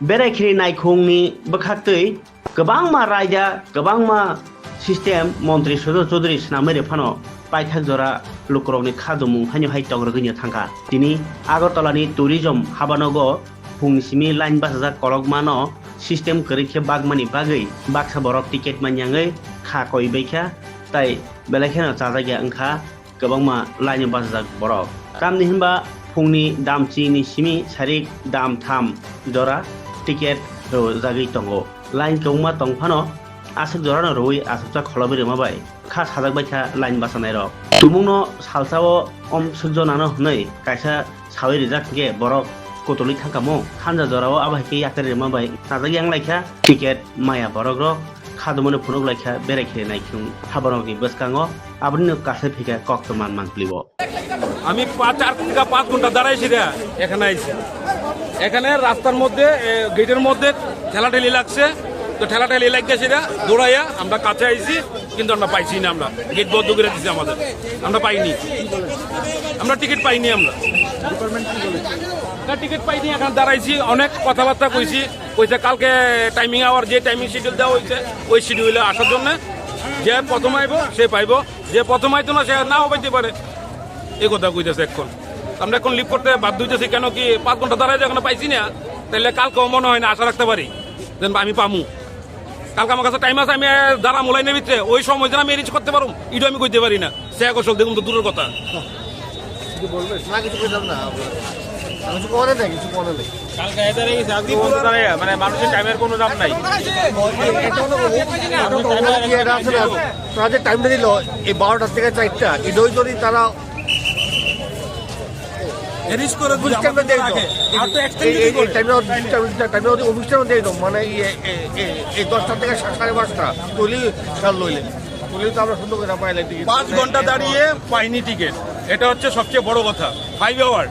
बेरायखिरि नायखंनि बखातै गोबांमा रायजा गोबांमा system मन्त्रि सुजय चौधुरी स्नामेरे फानो पाइथाक जरा लुकरकनि खादुमुं हानि हाइ तंग्रगैनि थांखा दिनै आगरतलानि टुरिजम हाबानगो फुंनिसिमि लाइन बासजा कलकमानो सिस्टेम करिखे बागमानि बागै बाक्सा बरक टिकेट मान्याङै खा कइबैखा ताइ बेलाखेनो चाजागिया ओंखा गोबांमा लाइन बासजा बरक कामनि होनबा फुंनि दामचिनि सिमि सारिक दाम थाम जरा टिकेट रो जागै तंगो लाइन कौमा तंफानो आसक जरानो रोई आसकचा खलबेरे माबाय खा साजागबायखा लाइन बासानाय रक तुमुंनो सालसाओ अम सुजनानो हनै कायसा सावै रिजाकगे बरक कतलि थांकामो हानजा जराओ आबायके याकारे माबाय साजागि आंलायखा टिकेट माया बरक रो खादुमनो फुनुक लायखा बेरायखे नायखुं हाबरकनि बसकाङो आबनिनो कासे फिका कक्तमान मानफ्लिबो আমি 4 ঘন্টা দাঁড়াইছি রে এখানে আইছি এখানে রাস্তার মধ্যে গেটের মধ্যে ঠেলাঠেলি লাগছে তো ঠেলাঠেলি লাগতেছে রে দৌড়াইয়া আমরা কাছে আইছি কিন্তু আমরা পাইছি না আমরা গেট বন্ধ করে দিয়েছে আমাদের আমরা পাইনি আমরা টিকিট পাইনি আমরা টিকিট পাইনি এখানে দাঁড়াইছি অনেক কথাবার্তা কইছি কালকে টাইমিং আওয়ার যে টাইমিং শিডিউল দেওয়া হয়েছে ওই শিডিউলে আসার জন্য যে প্রথম আইব সে পাইব যে প্রথম আইতো না সে নাও পাইতে পারে এই কথা কইতেছে এখন আমরা এখন লিভ করতে বাধ্য হইতেছি কেন কি 5 ঘন্টা দাঁড়াই যখন পাইছি না তাহলে কালকে মনে হয় না আশা রাখতে পারি যেন আমি পামু কালকে আমার কাছে টাইম আছে আমি দাঁড়া মোলাইনের ভিতরে ওই সময় যেন আমি রিচ করতে পারুম এটা আমি কইতে পারি না সে কৌশল দেখুন তো দূরের কথা মানে মানুষের টাইমের কোনো দাম নাই তারা যে টাইমটা দিল এই 12টা থেকে 4টা এটাই যদি তারা মানে এই 10টা থেকে 5:30 তুলি খেয়াল লইলে তুলি তো আমরা সুন্দর করে পাইলে 5 ঘন্টা দাঁড়িয়ে পাইনি টিকিট এটা হচ্ছে সবচেয়ে বড় কথা 5 আওয়ার